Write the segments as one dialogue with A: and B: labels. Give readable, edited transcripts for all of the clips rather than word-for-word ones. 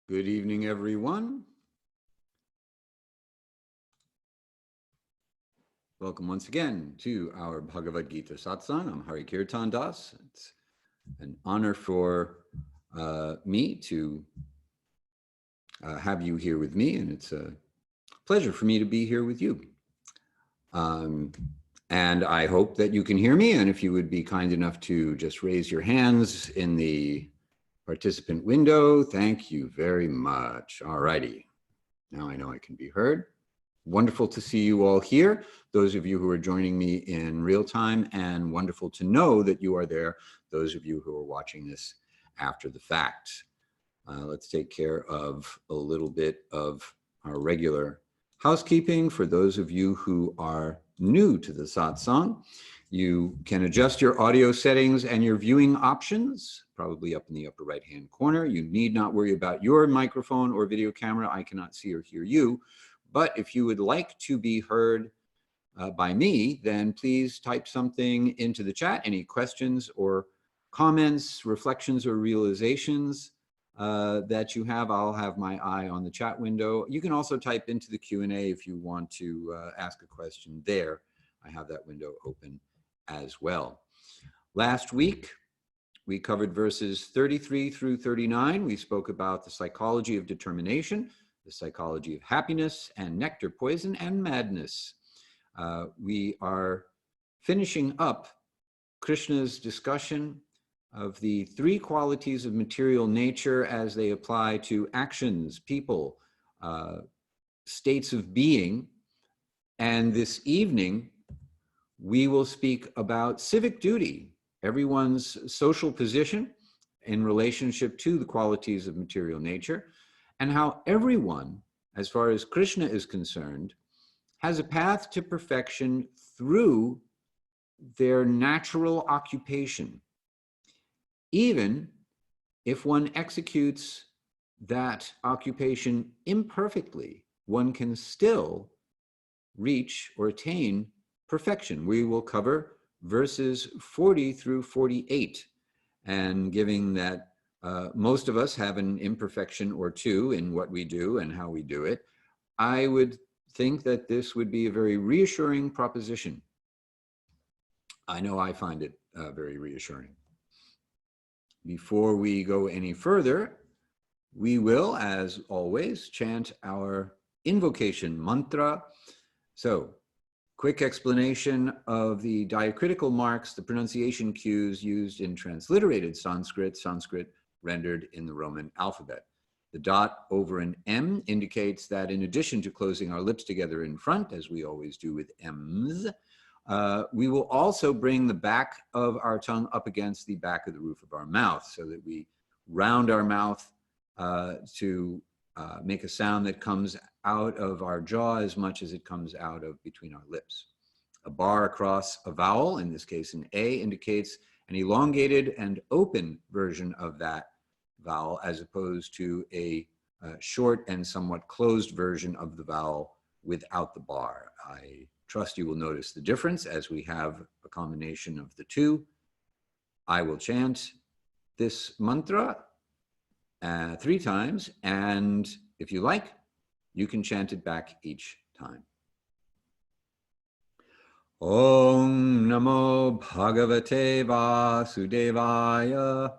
A: Good evening, everyone. Welcome once again to our Bhagavad-gita Satsang. I'm Hari-kirtana Das. It's an honor for me to have you here with me, and it's a pleasure for me to be here with you. And I hope that you can hear me, and if you would be kind enough to just raise your hands in the participant window. Thank you very much. All righty. Now I know I can be heard. Wonderful to see you all here, those of you who are joining me in real time, and wonderful to know that you are there, those of you who are watching this after the fact. Let's take care of a little bit of our regular housekeeping. For those of you who are new to the satsang, you can adjust your audio settings and your viewing options, probably up in the upper right-hand corner. You need not worry about your microphone or video camera. I cannot see or hear you. But if you would like to be heard by me, then please type something into the chat, any questions or comments, reflections or realizations that you have. I'll have my eye on the chat window. You can also type into the Q&A if you want to ask a question there. I have that window open as well. Last week, we covered verses 33 through 39. We spoke about the psychology of determination, the psychology of happiness, and nectar poison and madness. We are finishing up Krishna's discussion of the three qualities of material nature as they apply to actions, people, states of being. And this evening, we will speak about civic duty, everyone's social position in relationship to the qualities of material nature, and how everyone, as far as Krishna is concerned, has a path to perfection through their natural occupation. Even if one executes that occupation imperfectly, one can still reach or attain perfection. We will cover verses 40 through 48, and given that most of us have an imperfection or two in what we do and how we do it, I would think that this would be a very reassuring proposition. I know I find it very reassuring. Before we go any further, we will, as always, chant our invocation mantra. So, quick explanation of the diacritical marks, the pronunciation cues used in transliterated Sanskrit, Sanskrit rendered in the Roman alphabet. The dot over an M indicates that in addition to closing our lips together in front, as we always do with M's, we will also bring the back of our tongue up against the back of the roof of our mouth so that we round our mouth to make a sound that comes out of our jaw as much as it comes out of between our lips. A bar across a vowel, in this case an A, indicates an elongated and open version of that vowel as opposed to a short and somewhat closed version of the vowel without the bar. I trust you will notice the difference as we have a combination of the two. I will chant this mantra 3 times, and if you like, you can chant it back each time. Om Namo Bhagavate Vasudevaya.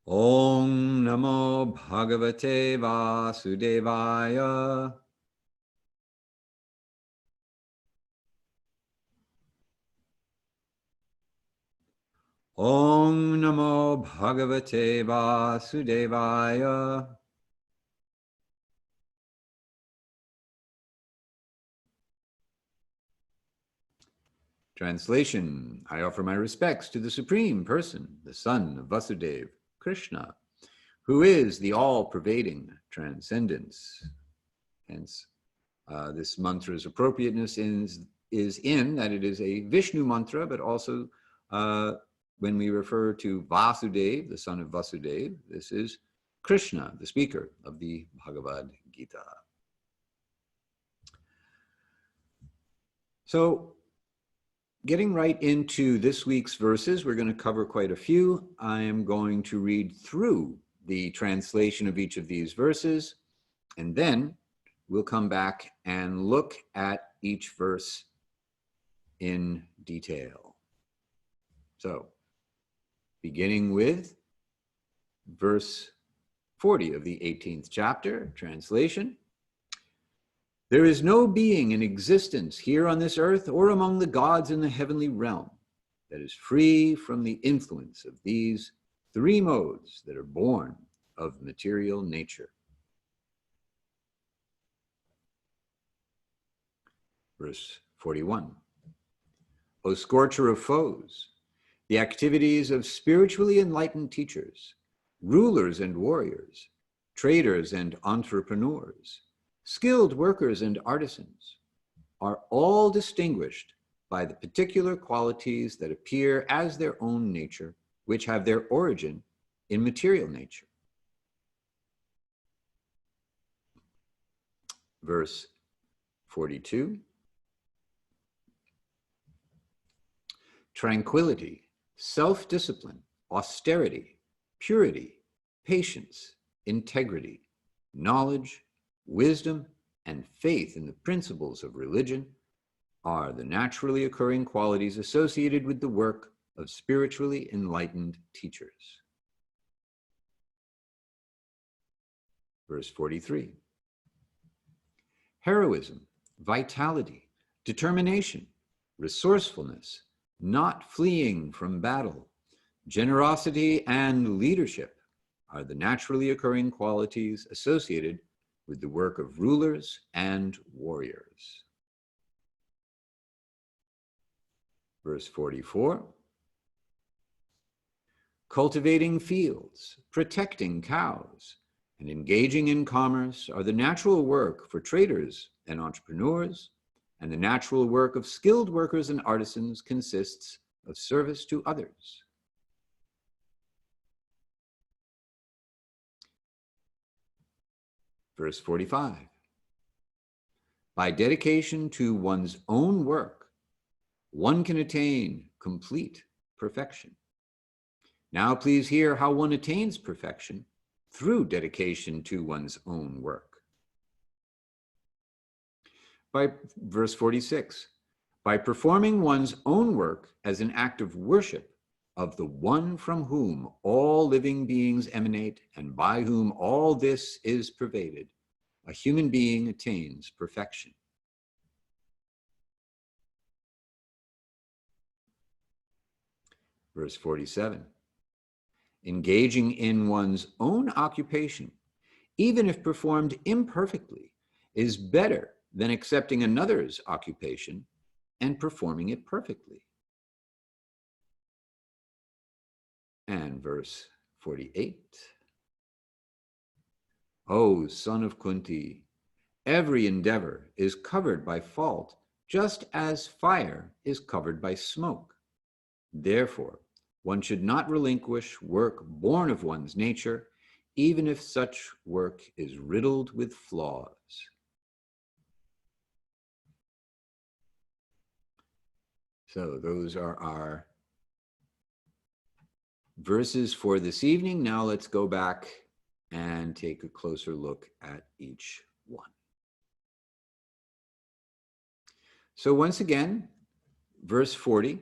A: Om Namo Bhagavate Vasudevaya. Om Namo Bhagavate Vasudevaya. Translation: I offer my respects to the Supreme Person, the Son of Vasudeva, Krishna, who is the all-pervading transcendence. Hence, this mantra's appropriateness is in that it is a Vishnu mantra, but also when we refer to Vasudeva, the son of Vasudeva, this is Krishna, the speaker of the Bhagavad-gita. So, getting right into this week's verses, we're going to cover quite a few. I am going to read through the translation of each of these verses, and then we'll come back and look at each verse in detail. So, beginning with verse 40 of the 18th chapter, translation. There is no being in existence here on this earth or among the gods in the heavenly realm that is free from the influence of these three modes that are born of material nature. Verse 41. O scorcher of foes, the activities of spiritually enlightened teachers, rulers and warriors, traders and entrepreneurs, skilled workers and artisans, are all distinguished by the particular qualities that appear as their own nature, which have their origin in material nature. Verse 42. Tranquility, self-discipline, austerity, purity, patience, integrity, knowledge, wisdom, and faith in the principles of religion are the naturally occurring qualities associated with the work of spiritually enlightened teachers. Verse 43. Heroism, vitality, determination, resourcefulness, not fleeing from battle, generosity, and leadership are the naturally occurring qualities associated with the work of rulers and warriors. Verse 44. Cultivating fields, protecting cows, and engaging in commerce are the natural work for traders and entrepreneurs, and the natural work of skilled workers and artisans consists of service to others. Verse 45. By dedication to one's own work, one can attain complete perfection. Now please hear how one attains perfection through dedication to one's own work. By verse 46, by performing one's own work as an act of worship of the one from whom all living beings emanate and by whom all this is pervaded, a human being attains perfection. Verse 47, engaging in one's own occupation, even if performed imperfectly, is better than accepting another's occupation and performing it perfectly. And verse 48. O son of Kunti, every endeavor is covered by fault, just as fire is covered by smoke. Therefore, one should not relinquish work born of one's nature, even if such work is riddled with flaws. So those are our verses for this evening. Now let's go back and take a closer look at each one. So once again, verse 40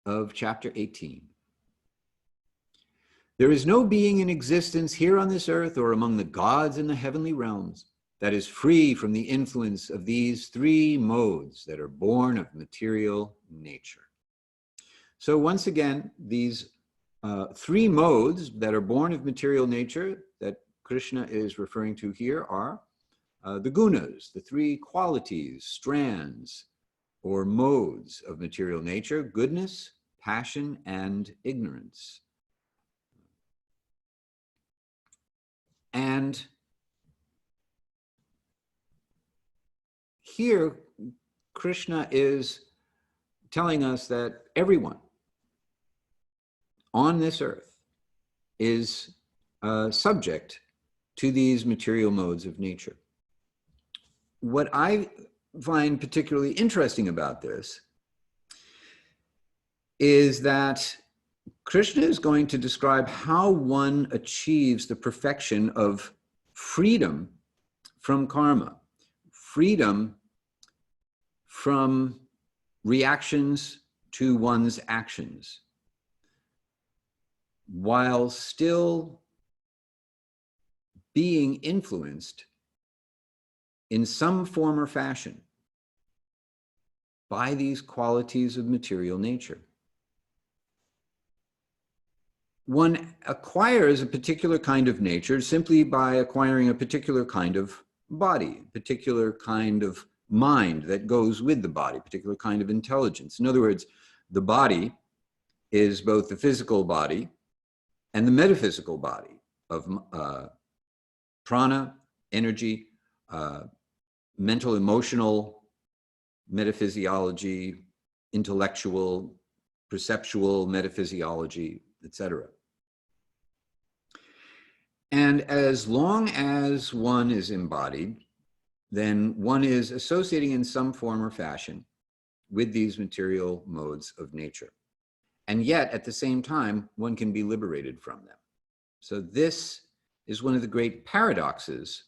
A: of chapter 18. There is no being in existence here on this earth or among the gods in the heavenly realms that is free from the influence of these three modes that are born of material nature. So once again, these three modes that are born of material nature that Krishna is referring to here are the gunas, the three qualities, strands, or modes of material nature: goodness, passion, and ignorance. And here, Krishna is telling us that everyone on this earth is subject to these material modes of nature. What I find particularly interesting about this is that Krishna is going to describe how one achieves the perfection of freedom from karma, freedom from reactions to one's actions, while still being influenced in some form or fashion by these qualities of material nature. One acquires a particular kind of nature simply by acquiring a particular kind of body, particular kind of mind that goes with the body, particular kind of intelligence. In other words, the body is both the physical body and the metaphysical body of prana, energy, mental, emotional, metaphysiology, intellectual, perceptual metaphysiology, etc. And as long as one is embodied, then one is associating in some form or fashion with these material modes of nature. And yet, at the same time, one can be liberated from them. So this is one of the great paradoxes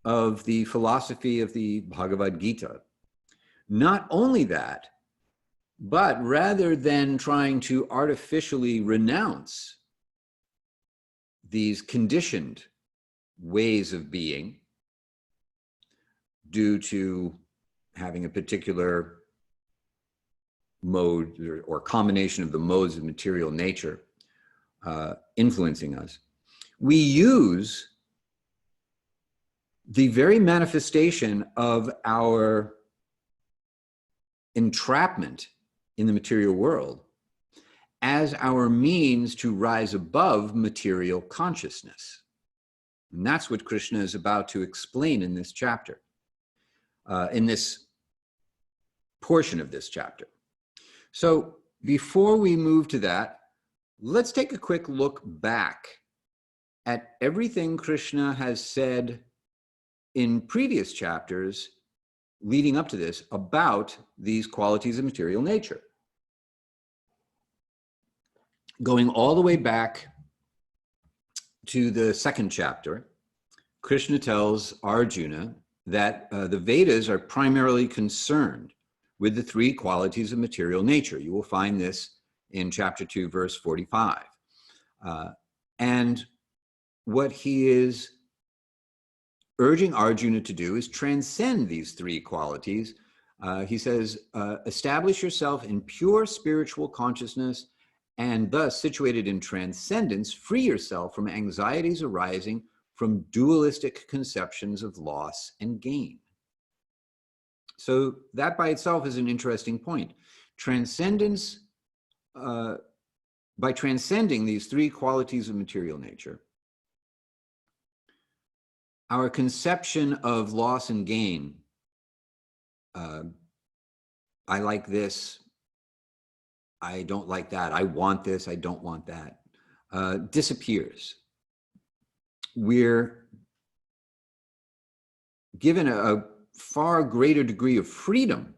A: of the philosophy of the Bhagavad-gita. Not only that, but rather than trying to artificially renounce these conditioned ways of being due to having a particular mode or combination of the modes of material nature influencing us, we use the very manifestation of our entrapment in the material world as our means to rise above material consciousness. And that's what Krishna is about to explain in this chapter, in this portion of this chapter. So before we move to that, let's take a quick look back at everything Krishna has said in previous chapters leading up to this about these qualities of material nature. Going all the way back to the second chapter, Krishna tells Arjuna that the Vedas are primarily concerned with the three qualities of material nature. You will find this in chapter 2, verse 45. And what he is urging Arjuna to do is transcend these three qualities. He says, establish yourself in pure spiritual consciousness, and thus situated in transcendence, free yourself from anxieties arising from dualistic conceptions of loss and gain. So that by itself is an interesting point. Transcendence, by transcending these three qualities of material nature, our conception of loss and gain, I like this, I don't like that, I want this, I don't want that, disappears. We're given a far greater degree of freedom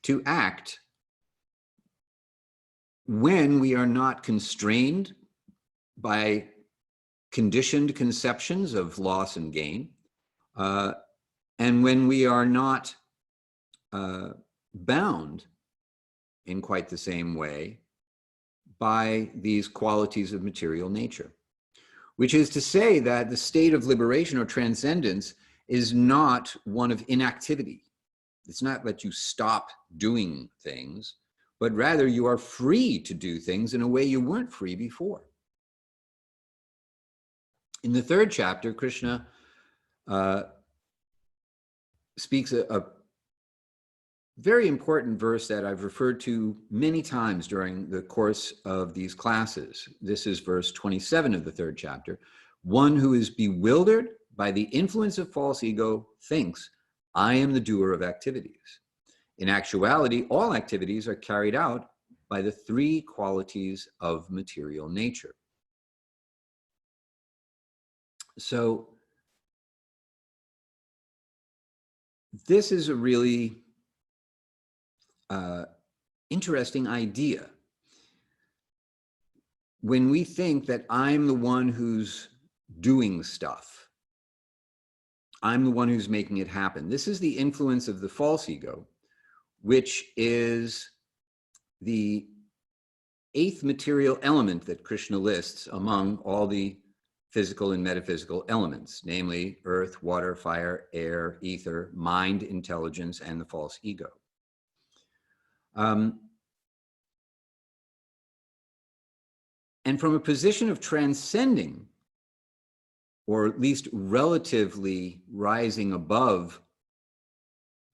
A: to act when we are not constrained by conditioned conceptions of loss and gain, and when we are not bound in quite the same way by these qualities of material nature. Which is to say that the state of liberation or transcendence is not one of inactivity. It's not that you stop doing things, but rather you are free to do things in a way you weren't free before. In the third chapter, Krishna speaks a very important verse that I've referred to many times during the course of these classes. This is verse 27 of the third chapter. One who is bewildered by the influence of false ego thinks, I am the doer of activities. In actuality, all activities are carried out by the three qualities of material nature. So this is a really interesting idea. When we think that I'm the one who's doing stuff, I'm the one who's making it happen. This is the influence of the false ego, which is the eighth material element that Krishna lists among all the physical and metaphysical elements, namely earth, water, fire, air, ether, mind, intelligence, and the false ego. And from a position of transcending, or at least relatively rising above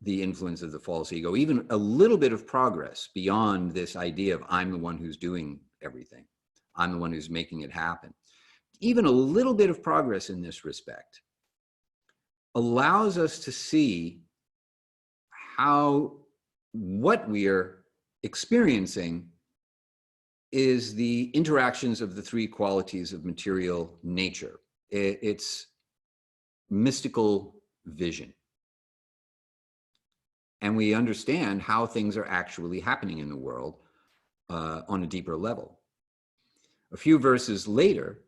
A: the influence of the false ego, even a little bit of progress beyond this idea of I'm the one who's doing everything, I'm the one who's making it happen. Even a little bit of progress in this respect allows us to see how what we are experiencing is the interactions of the three qualities of material nature. It's mystical vision. And we understand how things are actually happening in the world on a deeper level. A few verses later,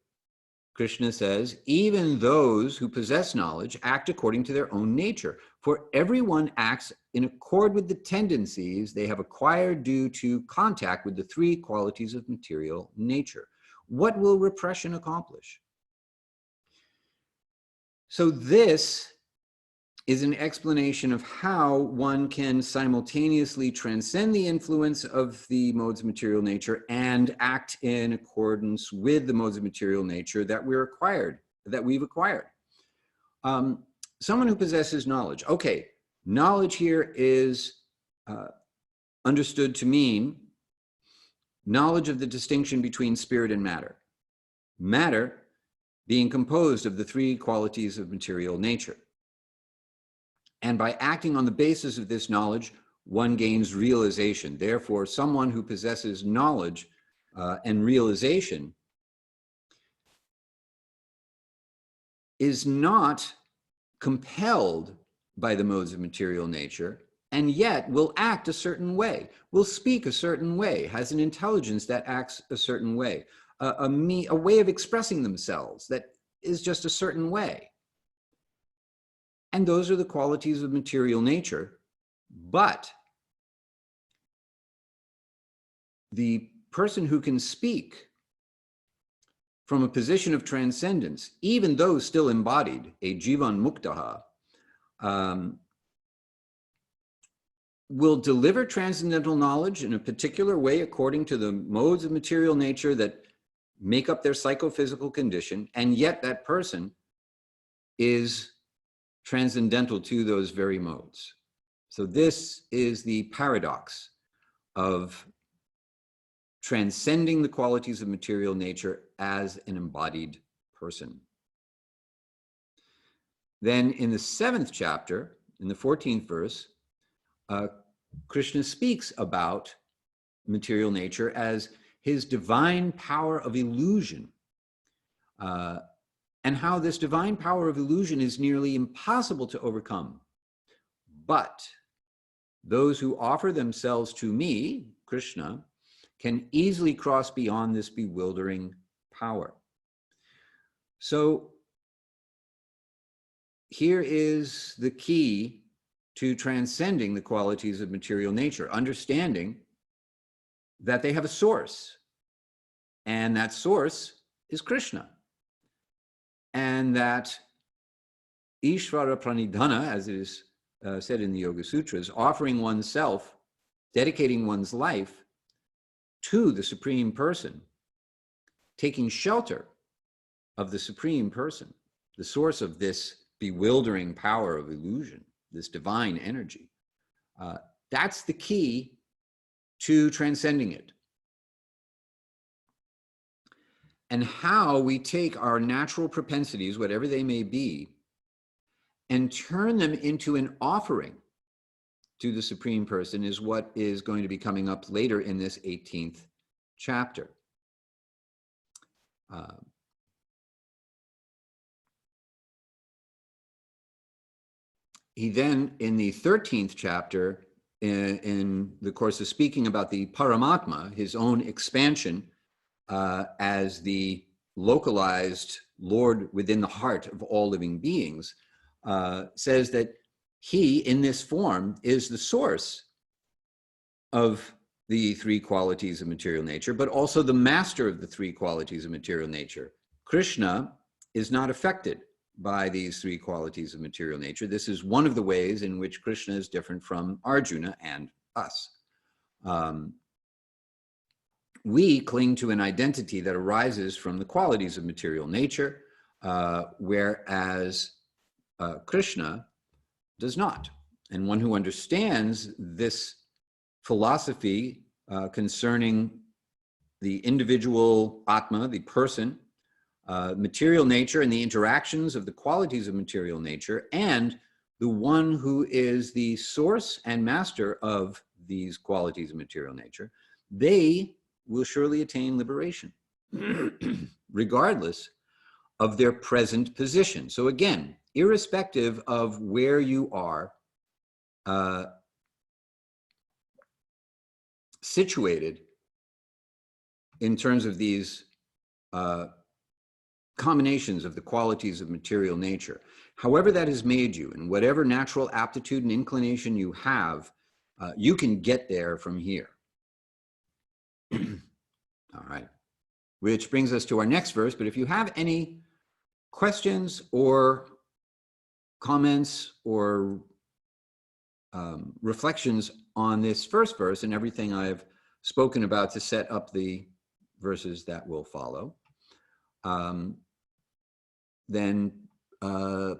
A: Krishna says, even those who possess knowledge act according to their own nature, for everyone acts in accord with the tendencies they have acquired due to contact with the three qualities of material nature. What will repression accomplish? So this is an explanation of how one can simultaneously transcend the influence of the modes of material nature and act in accordance with the modes of material nature that we've acquired. Someone who possesses knowledge. Okay, knowledge here is understood to mean knowledge of the distinction between spirit and matter. Matter being composed of the three qualities of material nature. And by acting on the basis of this knowledge, one gains realization. Therefore, someone who possesses knowledge and realization is not compelled by the modes of material nature, and yet will act a certain way, will speak a certain way, has an intelligence that acts a certain way, a way of expressing themselves that is just a certain way. And those are the qualities of material nature. But the person who can speak from a position of transcendence, even though still embodied, a jivan muktaha, will deliver transcendental knowledge in a particular way according to the modes of material nature that make up their psychophysical condition, and yet that person is transcendental to those very modes. So this is the paradox of transcending the qualities of material nature as an embodied person. Then in the 7th chapter, in the 14th verse, Krishna speaks about material nature as his divine power of illusion, and how this divine power of illusion is nearly impossible to overcome. But those who offer themselves to me, Krishna, can easily cross beyond this bewildering power. So here is the key to transcending the qualities of material nature, understanding that they have a source, and that source is Krishna. And that Ishvara Pranidhana, as it is said in the Yoga Sutras, offering oneself, dedicating one's life to the Supreme Person, taking shelter of the Supreme Person, the source of this bewildering power of illusion, this divine energy. That's the key to transcending it. And how we take our natural propensities, whatever they may be, and turn them into an offering to the Supreme Person is what is going to be coming up later in this 18th chapter. he then, in the 13th chapter, in the course of speaking about the Paramatma, his own expansion as the localized Lord within the heart of all living beings, says that he, in this form, is the source of the three qualities of material nature, but also the master of the three qualities of material nature. Krishna is not affected by these three qualities of material nature. This is one of the ways in which Krishna is different from Arjuna and us. We cling to an identity that arises from the qualities of material nature, whereas Krishna does not. And one who understands this philosophy concerning the individual Atma, the person, material nature and the interactions of the qualities of material nature, and the one who is the source and master of these qualities of material nature, they will surely attain liberation, regardless of their present position. So again, irrespective of where you are situated in terms of these combinations of the qualities of material nature, however that has made you, and whatever natural aptitude and inclination you have, you can get there from here. All right, which brings us to our next verse. But if you have any questions or comments or reflections on this first verse and everything I've spoken about to set up the verses that will follow, then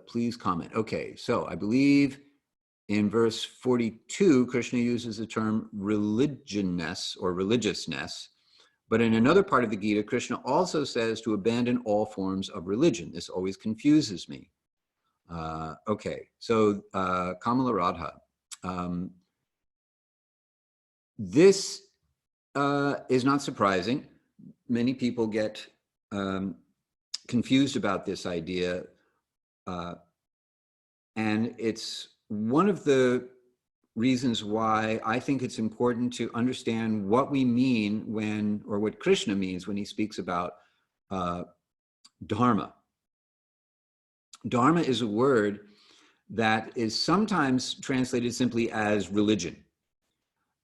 A: please comment. Okay, so I believe in verse 42, Krishna uses the term religionness or religiousness, but in another part of the Gita, Krishna also says to abandon all forms of religion. This always confuses me. Okay, so Kamala Radha, this is not surprising. Many people get confused about this idea, and it's one of the reasons why I think it's important to understand what we mean when, or what Krishna means when he speaks about dharma. Dharma is a word that is sometimes translated simply as religion.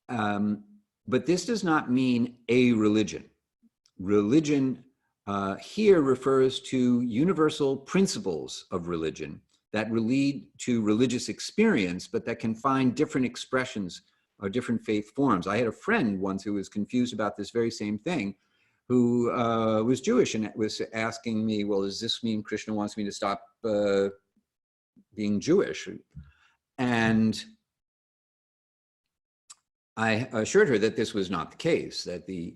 A: But this does not mean a religion. Religion here refers to universal principles of religion that lead to religious experience, but that can find different expressions or different faith forms. I had a friend once who was confused about this very same thing, who was Jewish and was asking me, well, does this mean Krishna wants me to stop being Jewish? And I assured her that this was not the case, that the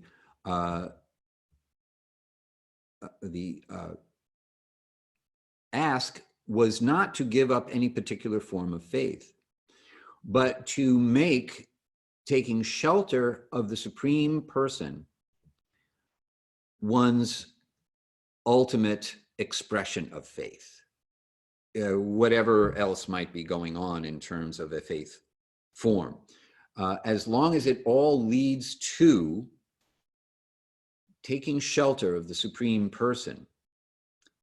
A: ask was not to give up any particular form of faith, but to make taking shelter of the Supreme Person one's ultimate expression of faith, whatever else might be going on in terms of a faith form. As long as it all leads to taking shelter of the Supreme Person,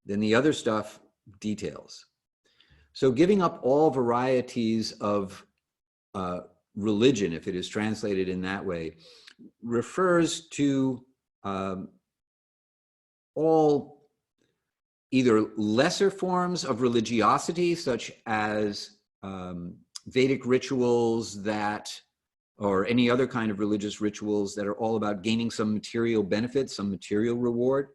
A: then the other stuff details. So giving up all varieties of religion, if it is translated in that way, refers to all either lesser forms of religiosity, such as Vedic rituals that, or any other kind of religious rituals that are all about gaining some material benefit, some material reward.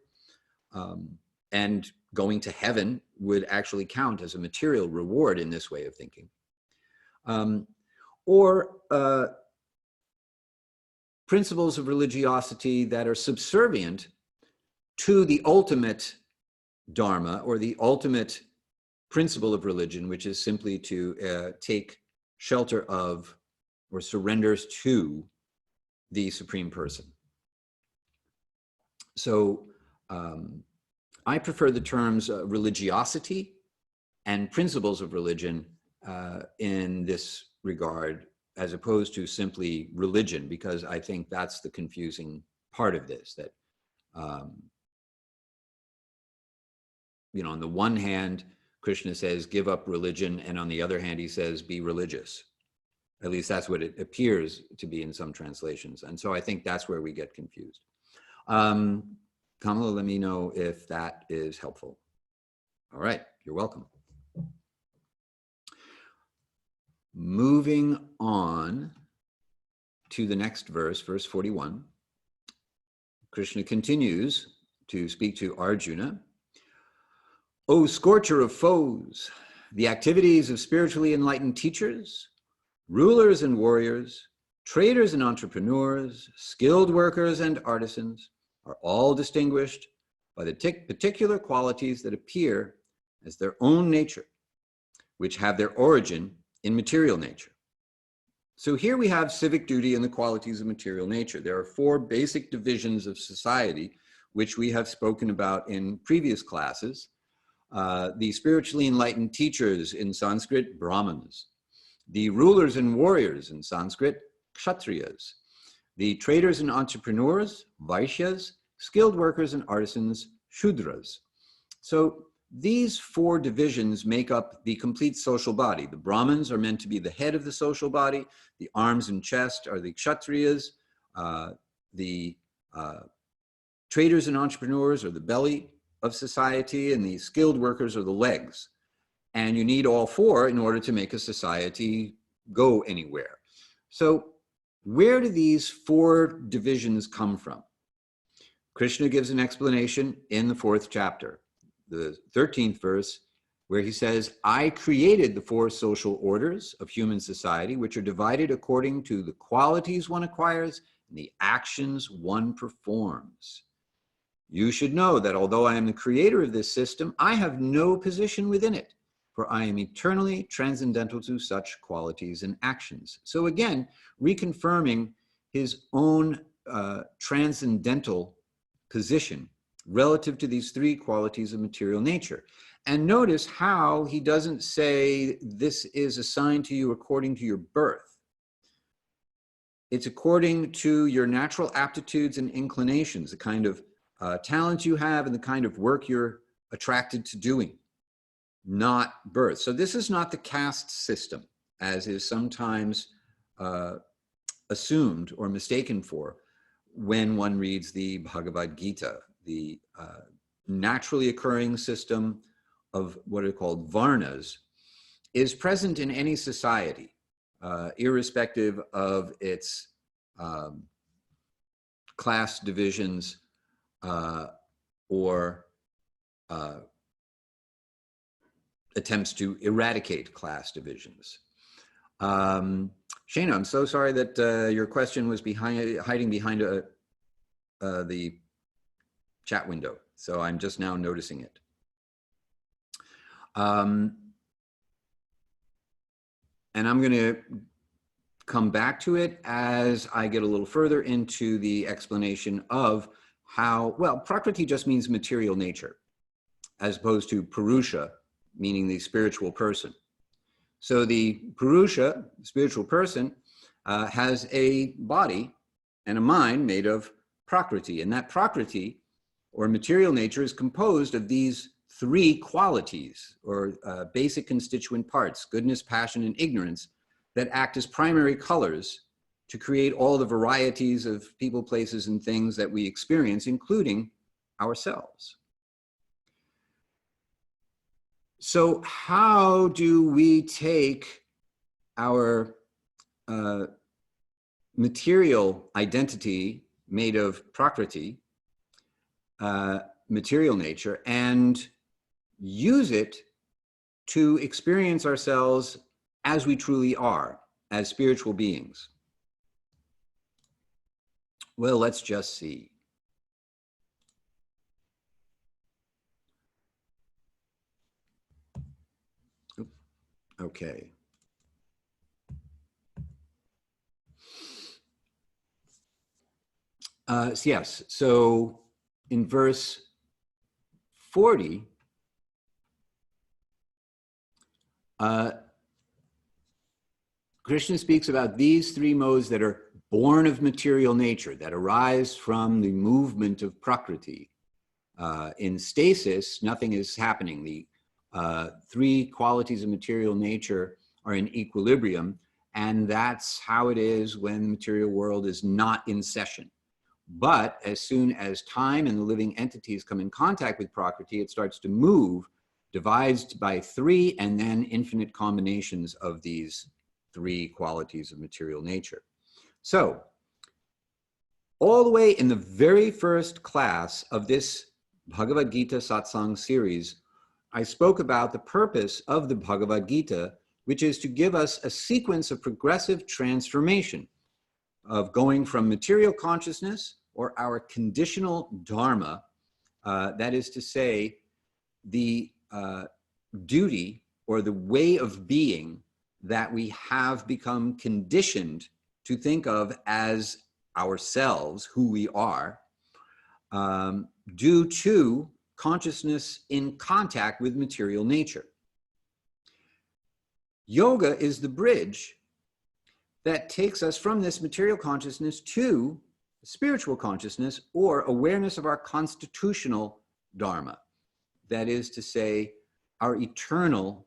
A: And going to heaven would actually count as a material reward in this way of thinking. Or principles of religiosity that are subservient to the ultimate dharma, or the ultimate principle of religion, which is simply to take shelter of or surrenders to the Supreme Person. So I prefer the terms religiosity and principles of religion in this regard, as opposed to simply religion, because I think that's the confusing part of this, that, you know, on the one hand, Krishna says, give up religion, and on the other hand, he says, be religious. At least that's what it appears to be in some translations. And so I think that's where we get confused. Kamala, let me know if that is helpful. All right, you're welcome. Moving on to the next verse, verse 41. Krishna continues to speak to Arjuna. O scorcher of foes, the activities of spiritually enlightened teachers, rulers and warriors, traders and entrepreneurs, skilled workers and artisans are all distinguished by the particular qualities that appear as their own nature, which have their origin in material nature. So here we have civic duty and the qualities of material nature. There are four basic divisions of society, which we have spoken about in previous classes. The spiritually enlightened teachers in Sanskrit, Brahmanas. The rulers and warriors in Sanskrit, Kshatriyas. The traders and entrepreneurs, Vaishyas. Skilled workers and artisans, Shudras. So these four divisions make up the complete social body. The Brahmins are meant to be the head of the social body. The arms and chest are the Kshatriyas. The traders and entrepreneurs are the belly of society, and the skilled workers are the legs. And you need all four in order to make a society go anywhere. So where do these four divisions come from? Krishna gives an explanation in the 4th chapter, the 13th verse, where he says, I created the four social orders of human society, which are divided according to the qualities one acquires and the actions one performs. You should know that although I am the creator of this system, I have no position within it, for I am eternally transcendental to such qualities and actions. So again, reconfirming his own transcendental position relative to these three qualities of material nature. And notice how he doesn't say this is assigned to you according to your birth. It's according to your natural aptitudes and inclinations, the kind of talent you have and the kind of work you're attracted to doing, not birth. So this is not the caste system, as is sometimes assumed or mistaken for when one reads the Bhagavad-gita. The naturally occurring system of what are called varnas is present in any society, irrespective of its class divisions or attempts to eradicate class divisions. Shana, I'm so sorry that your question was hiding behind the chat window. So I'm just now noticing it. And I'm going to come back to it as I get a little further into the explanation of how, well, Prakriti just means material nature, as opposed to Purusha, meaning the spiritual person. So the Purusha, spiritual person, has a body and a mind made of Prakriti. And that Prakriti, or material nature, is composed of these three qualities, or basic constituent parts, goodness, passion, and ignorance, that act as primary colors to create all the varieties of people, places, and things that we experience, including ourselves. So how do we take our material identity made of Prakriti, material nature, and use it to experience ourselves as we truly are, as spiritual beings? Well, let's just see. Okay. Yes, so in verse 40, Krishna speaks about these three modes that are born of material nature, that arise from the movement of Prakriti. In stasis, nothing is happening. The three qualities of material nature are in equilibrium, and that's how it is when the material world is not in session. But as soon as time and the living entities come in contact with Prakriti, it starts to move, divides by three, and then infinite combinations of these three qualities of material nature. So, all the way in the very first class of this Bhagavad-gita Satsang series, I spoke about the purpose of the Bhagavad-gita, which is to give us a sequence of progressive transformation, of going from material consciousness, or our conditional dharma, that is to say, the duty or the way of being that we have become conditioned to think of as ourselves, who we are, due to consciousness in contact with material nature. Yoga is the bridge that takes us from this material consciousness to spiritual consciousness, or awareness of our constitutional dharma. That is to say, our eternal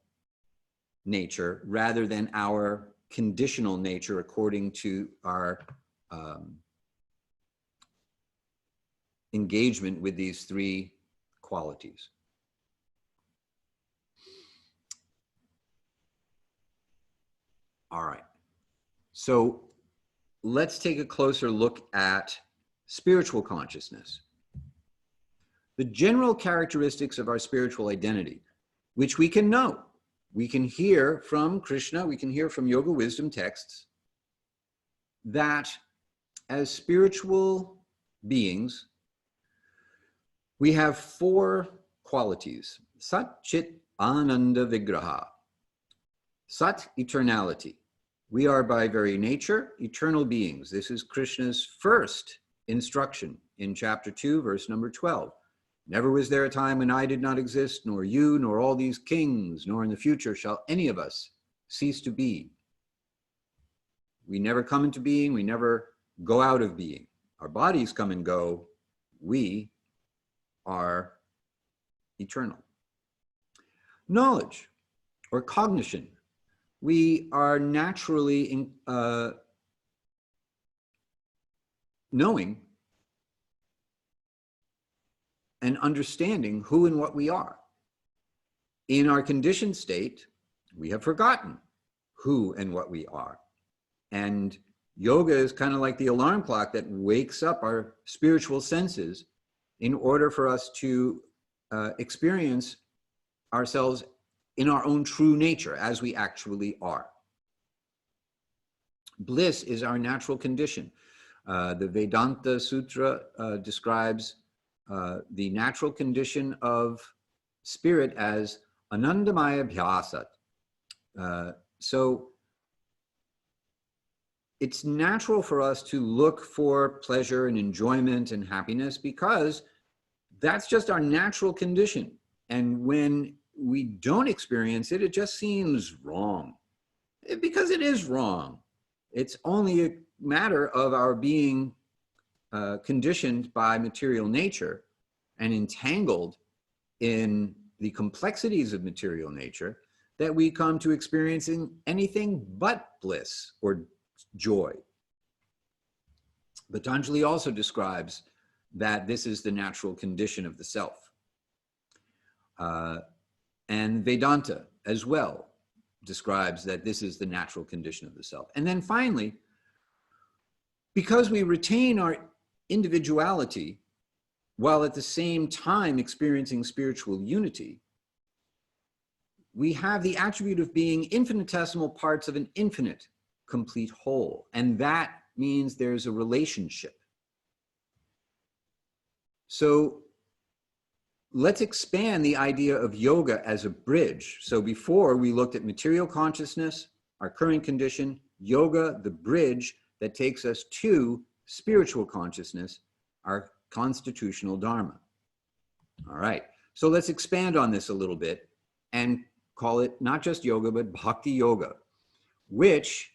A: nature rather than our conditional nature according to our engagement with these three qualities. All right. So let's take a closer look at spiritual consciousness. The general characteristics of our spiritual identity, which we can know. We can hear from Krishna, we can hear from yoga wisdom texts, that as spiritual beings, we have four qualities. Sat, Chit, Ananda, Vigraha. Sat, eternality. We are by very nature eternal beings. This is Krishna's first instruction in chapter 2, verse number 12. Never was there a time when I did not exist, nor you, nor all these kings, nor in the future shall any of us cease to be. We never come into being, we never go out of being. Our bodies come and go, we are eternal. Knowledge or cognition. We are naturally knowing and understanding who and what we are. In our conditioned state, we have forgotten who and what we are. And yoga is kind of like the alarm clock that wakes up our spiritual senses in order for us to experience ourselves in our own true nature as we actually are. Bliss is our natural condition. The Vedanta Sutra describes the natural condition of spirit as anandamaya bhyasat. So it's natural for us to look for pleasure and enjoyment and happiness because that's just our natural condition. And when we don't experience it, it just seems wrong. Because it is wrong. It's only a matter of our being conditioned by material nature and entangled in the complexities of material nature that we come to experiencing anything but bliss or joy. Patanjali also describes that this is the natural condition of the self. And Vedanta as well describes that this is the natural condition of the self. And then finally, because we retain our individuality while at the same time experiencing spiritual unity, we have the attribute of being infinitesimal parts of an infinite complete whole. And that means there's a relationship. So let's expand the idea of yoga as a bridge. So before we looked at material consciousness, our current condition, yoga, the bridge that takes us to spiritual consciousness, our constitutional dharma. All right, so let's expand on this a little bit and call it not just yoga, but bhakti yoga, which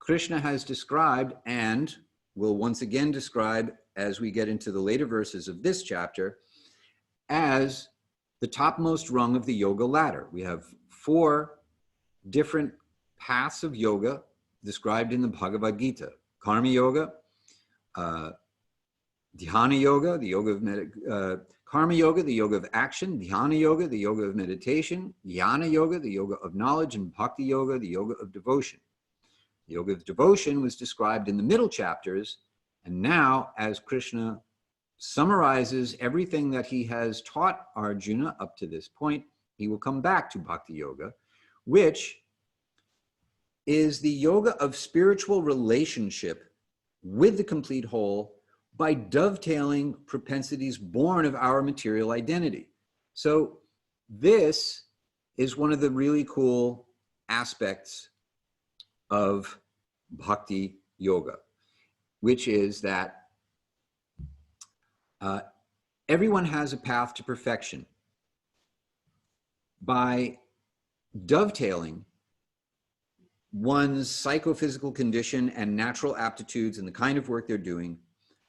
A: Krishna has described and will once again describe as we get into the later verses of this chapter as the topmost rung of the yoga ladder. We have 4 different paths of yoga described in the Bhagavad-gita. Karma yoga, dhyana yoga, the yoga of karma yoga, the yoga of action, dhyana yoga, the yoga of meditation, jnana yoga, the yoga of knowledge, and bhakti yoga, the yoga of devotion. The yoga of devotion was described in the middle chapters, and now as Krishna summarizes everything that he has taught Arjuna up to this point, he will come back to bhakti yoga, which is the yoga of spiritual relationship with the complete whole by dovetailing propensities born of our material identity. So this is one of the really cool aspects of bhakti yoga, which is that everyone has a path to perfection. By dovetailing one's psychophysical condition and natural aptitudes and the kind of work they're doing,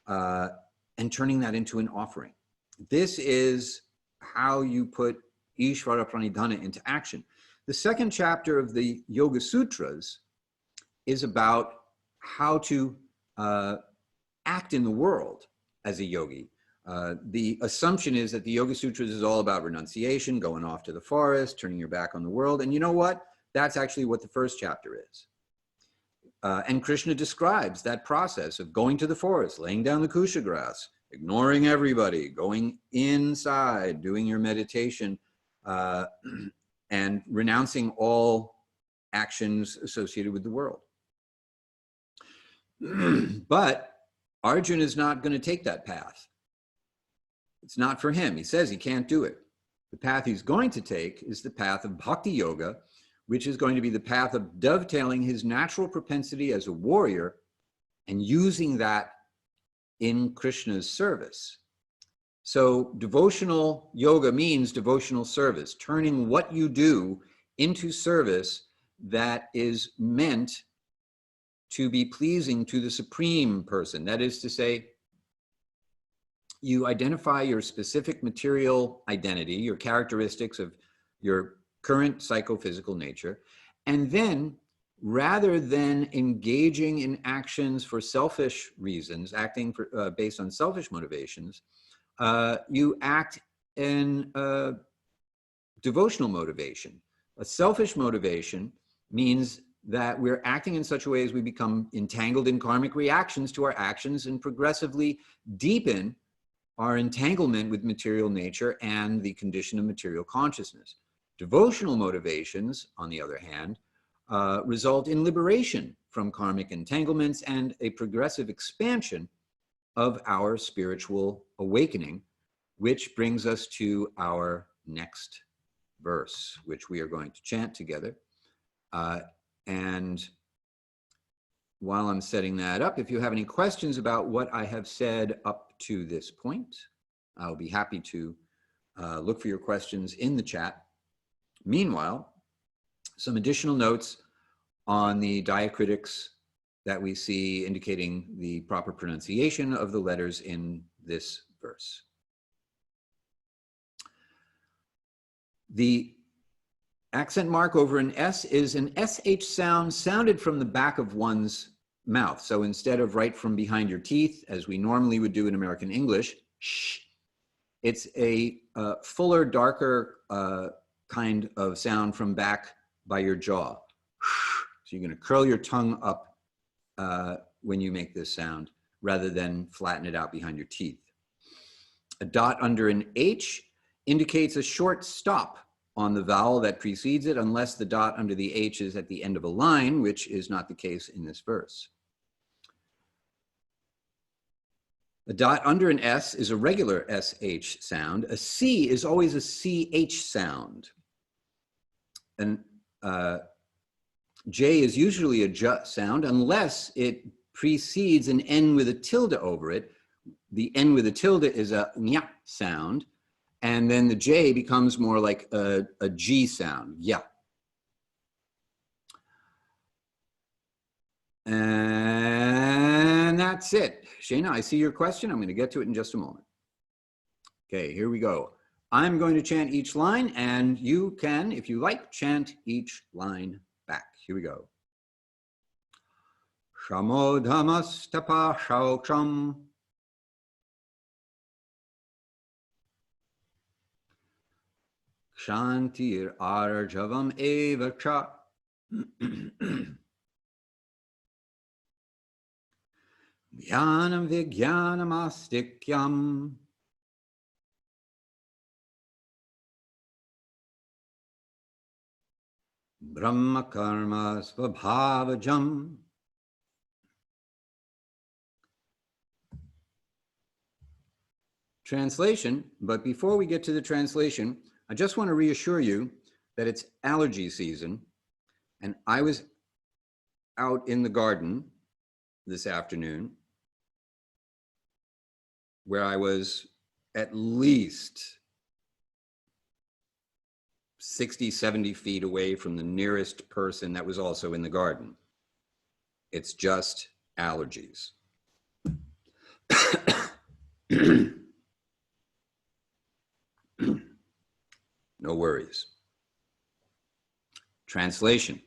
A: and turning that into an offering. This is how you put Ishvara Pranidhana into action. The second chapter of the Yoga Sutras is about how to act in the world as a yogi. The assumption is that the Yoga Sutras is all about renunciation, going off to the forest, turning your back on the world. And you know what? That's actually what the first chapter is. And Krishna describes that process of going to the forest, laying down the kusha grass, ignoring everybody, going inside, doing your meditation, and renouncing all actions associated with the world. But Arjuna is not going to take that path. It's not for him. He says he can't do it. The path he's going to take is the path of bhakti yoga, which is going to be the path of dovetailing his natural propensity as a warrior and using that in Krishna's service. So devotional yoga means devotional service, turning what you do into service that is meant to be pleasing to the supreme person. That is to say, you identify your specific material identity, your characteristics of your current psychophysical nature, and then rather than engaging in actions for selfish reasons, acting for, based on selfish motivations, you act in devotional motivation. A selfish motivation means that we're acting in such a way as we become entangled in karmic reactions to our actions and progressively deepen our entanglement with material nature and the condition of material consciousness. Devotional motivations, on the other hand, result in liberation from karmic entanglements and a progressive expansion of our spiritual awakening, which brings us to our next verse, which we are going to chant together. And while I'm setting that up, if you have any questions about what I have said up to this point, I'll be happy to look for your questions in the chat. Meanwhile, some additional notes on the diacritics that we see indicating the proper pronunciation of the letters in this verse. The accent mark over an S is an SH sound sounded from the back of one's mouth. So instead of right from behind your teeth, as we normally would do in American English, shh, it's a fuller, darker kind of sound from back by your jaw. So you're going to curl your tongue up when you make this sound rather than flatten it out behind your teeth. A dot under an H indicates a short stop on the vowel that precedes it, unless the dot under the H is at the end of a line, which is not the case in this verse. A dot under an S is a regular SH sound. A C is always a CH sound. And J is usually a J sound unless it precedes an N with a tilde over it. The N with a tilde is a nya sound. And then the J becomes more like a G sound, yeah. And that's it. Shana, I see your question. I'm going to get to it in just a moment. Okay, here we go. I'm going to chant each line, and you can, if you like, chant each line back. Here we go. Shamodhamastapa shauksham Kshantir arjavam eva cha Jnanam vijnanam astikyam Brahma karma svabhavajam. Translation, but before we get to the translation, I just want to reassure you that it's allergy season, and I was out in the garden this afternoon where I was at least 60, 70 feet away from the nearest person that was also in the garden. It's just allergies. No worries. Translation.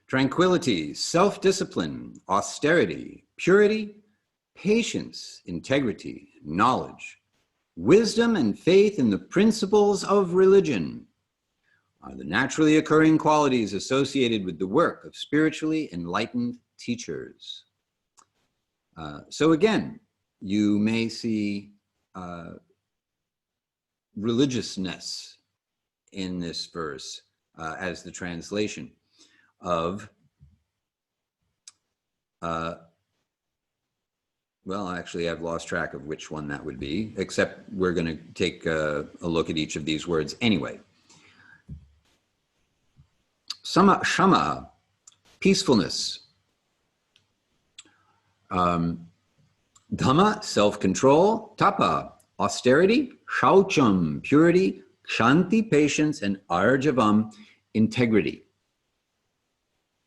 A: Tranquility, self-discipline, austerity, purity, patience, integrity, knowledge, wisdom, and faith in the principles of religion are the naturally occurring qualities associated with the work of spiritually enlightened teachers. So again, you may see religiousness in this verse as the translation of, well, actually I've lost track of which one that would be, except we're going to take a look at each of these words anyway. Shama, peacefulness. Dhamma, self-control. Tapa, austerity. Shaucham, purity. Kshanti, patience. And arjavam, integrity.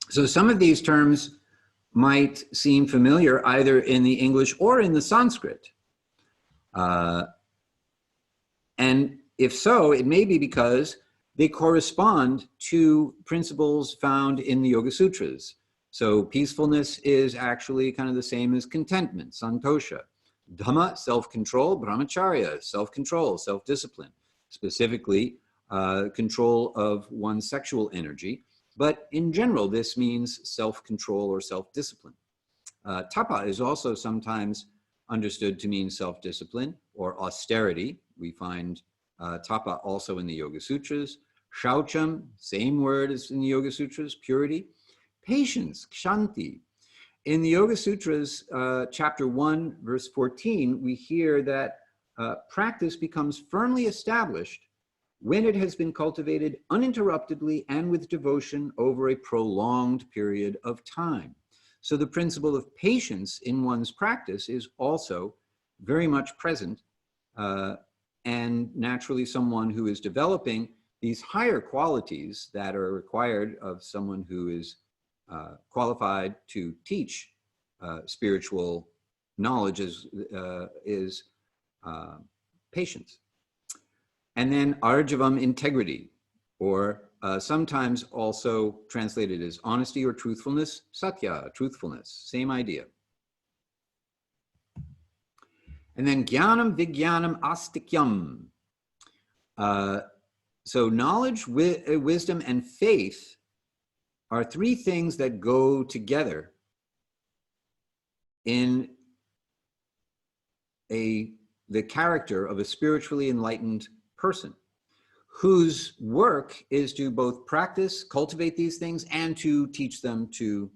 A: So some of these terms might seem familiar either in the English or in the Sanskrit. And if so, it may be because they correspond to principles found in the Yoga Sutras. So peacefulness is actually kind of the same as contentment, santosha. Dhamma, self-control. Brahmacharya, self-control, self-discipline. Specifically, control of one's sexual energy. But in general, this means self-control or self-discipline. Tapa is also sometimes understood to mean self-discipline or austerity. We find tapa also in the Yoga Sutras. Shaucham, same word as in the Yoga Sutras, purity. Patience, kshanti. In the Yoga Sutras, chapter 1, verse 14, we hear that practice becomes firmly established when it has been cultivated uninterruptedly and with devotion over a prolonged period of time. So the principle of patience in one's practice is also very much present, and naturally someone who is developing these higher qualities that are required of someone who is qualified to teach spiritual knowledge is patience. And then arjavam, integrity, or sometimes also translated as honesty or truthfulness, satya, truthfulness, same idea. And then jnanam, vijnanam, astikyam. So knowledge, wisdom, and faith are three things that go together in the character of a spiritually enlightened person whose work is to both practice, cultivate these things, and to teach them to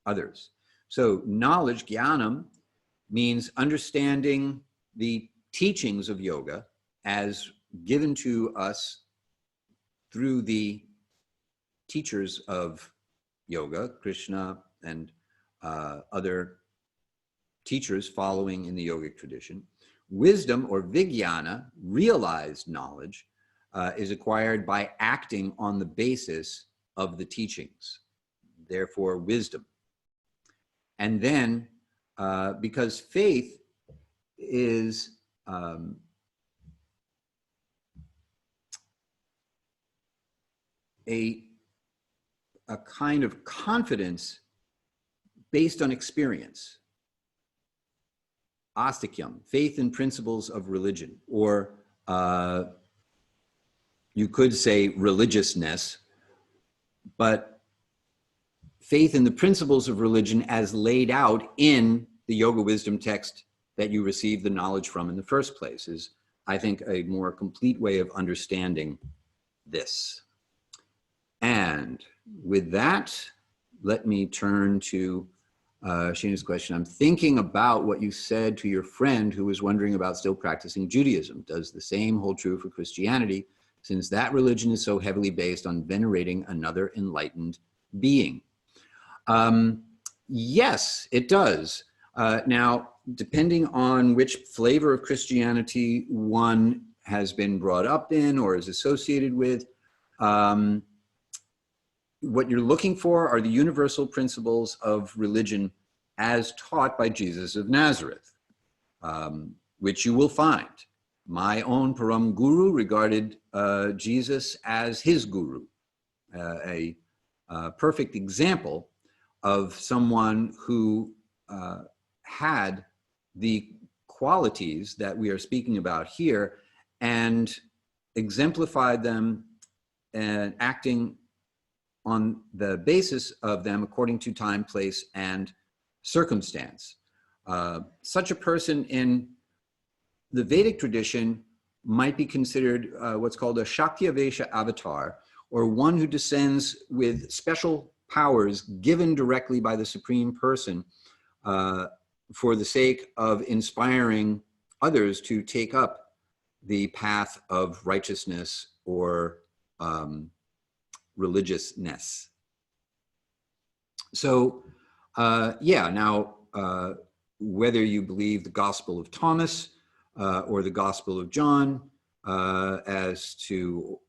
A: others. So knowledge, jnanam, means understanding the teachings of yoga as given to us through the teachers of yoga, Krishna and other teachers following in the yogic tradition. Wisdom, or vijnana, realized knowledge, is acquired by acting on the basis of the teachings. therefore wisdom. And then, because faith is a kind of confidence based on experience. Astikyam, faith in principles of religion, or you could say religiousness, but faith in the principles of religion as laid out in the yoga wisdom text that you received the knowledge from in the first place is, I think, a more complete way of understanding this. And with that, let me turn to Sheena's question. I'm thinking about what you said to your friend who was wondering about still practicing Judaism. Does the same hold true for Christianity, since that religion is so heavily based on venerating another enlightened being? Yes, it does. Now, depending on which flavor of Christianity one has been brought up in or is associated with, what you're looking for are the universal principles of religion as taught by Jesus of Nazareth, which you will find. My own Param Guru regarded Jesus as his guru, a perfect example of someone who had the qualities that we are speaking about here and exemplified them and acting on the basis of them according to time, place, and circumstance. Such a person in the Vedic tradition might be considered what's called a Shakyavesha avatar, or one who descends with special powers given directly by the Supreme Person for the sake of inspiring others to take up the path of righteousness or religiousness. So, yeah, now, whether you believe the Gospel of Thomas or the Gospel of John as to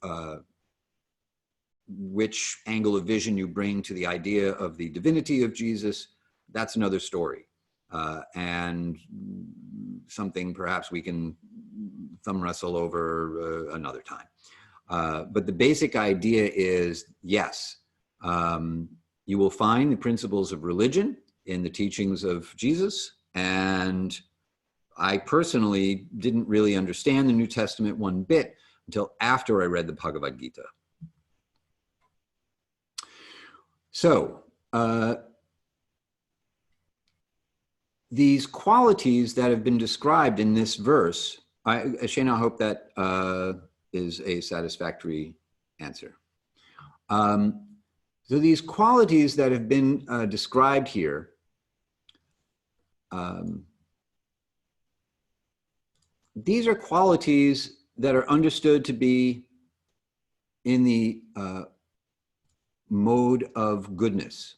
A: which angle of vision you bring to the idea of the divinity of Jesus, that's another story. And something perhaps we can thumb wrestle over another time. But the basic idea is, yes, you will find the principles of religion in the teachings of Jesus. And I personally didn't really understand the New Testament one bit until after I read the Bhagavad-gita. So, these qualities that have been described in this verse, Shana, I hope that is a satisfactory answer. So these qualities that have been described here, these are qualities that are understood to be in the mode of goodness.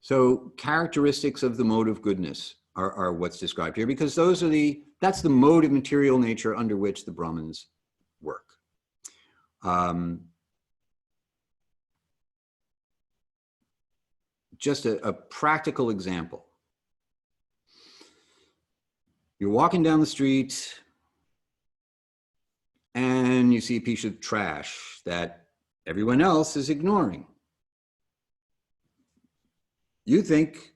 A: So characteristics of the mode of goodness are what's described here, because those are that's the mode of material nature under which the Brahmins work. Just a practical example. You're walking down the street and you see a piece of trash that everyone else is ignoring. You think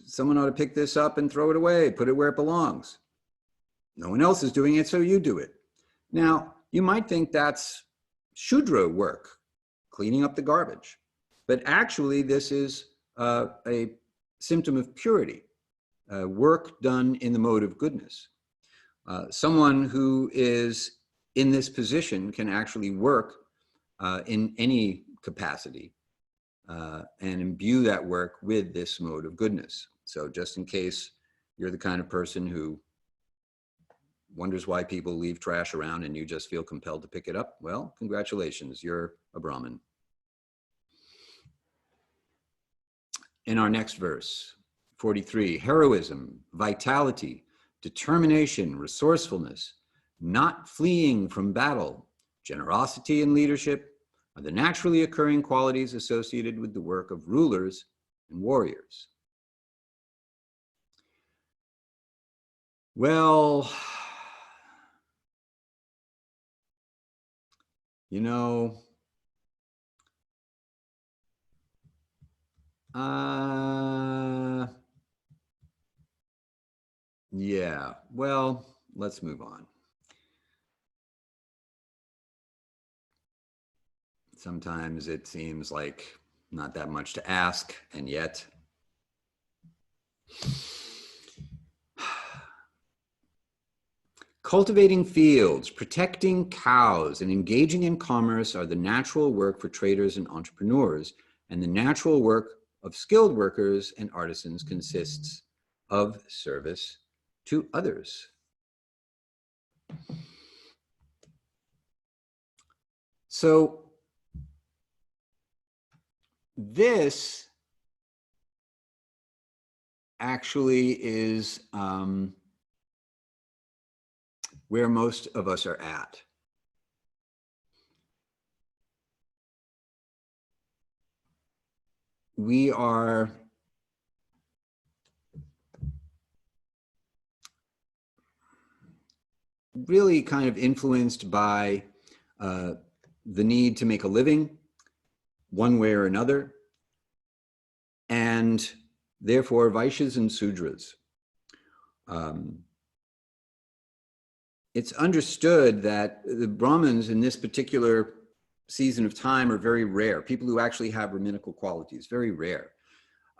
A: someone ought to pick this up and throw it away, put it where it belongs. No one else is doing it, so you do it. Now, you might think that's Shudra work, cleaning up the garbage. But actually, this is a symptom of purity, work done in the mode of goodness. Someone who is in this position can actually work in any capacity and imbue that work with this mode of goodness. So just in case you're the kind of person who wonders why people leave trash around and you just feel compelled to pick it up, well, congratulations, you're a Brahmin. In our next verse, 43, heroism, vitality, determination, resourcefulness, not fleeing from battle, generosity in leadership, are the naturally occurring qualities associated with the work of rulers and warriors. Well, you know, yeah, well, let's move on. Sometimes it seems like not that much to ask, and yet cultivating fields, protecting cows, and engaging in commerce are the natural work for traders and entrepreneurs, and the natural work of skilled workers and artisans consists of service to others. So this actually is where most of us are at. We are really kind of influenced by the need to make a living one way or another, and therefore Vaishyas and Sudras. It's understood that the Brahmins in this particular season of time are very rare. People who actually have Brahminical qualities, very rare.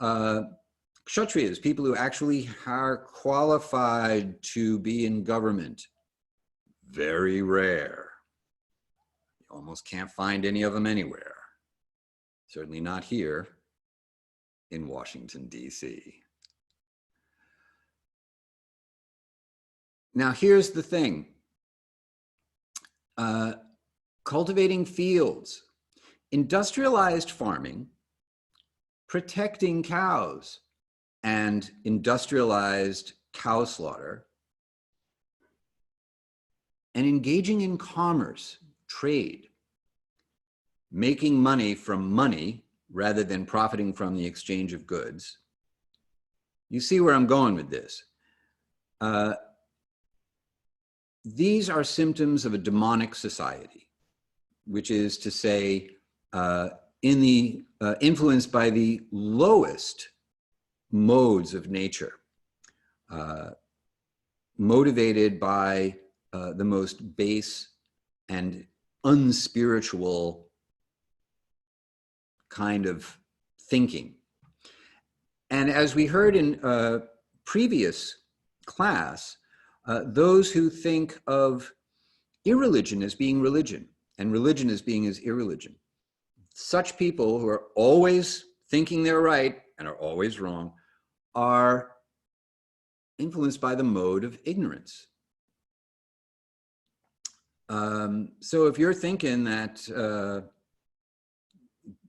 A: Kshatriyas, people who actually are qualified to be in government, very rare. You almost can't find any of them anywhere. Certainly not here in Washington, D.C. Now, here's the thing. Cultivating fields, industrialized farming, protecting cows, and industrialized cow slaughter, and engaging in commerce, trade, making money from money rather than profiting from the exchange of goods. You see where I'm going with this. These are symptoms of a demonic society, which is to say, influenced by the lowest modes of nature, motivated by the most base and unspiritual kind of thinking. And as we heard in a previous class, those who think of irreligion as being religion and religion as being as irreligion, such people who are always thinking they're right and are always wrong, are influenced by the mode of ignorance. So if you're thinking that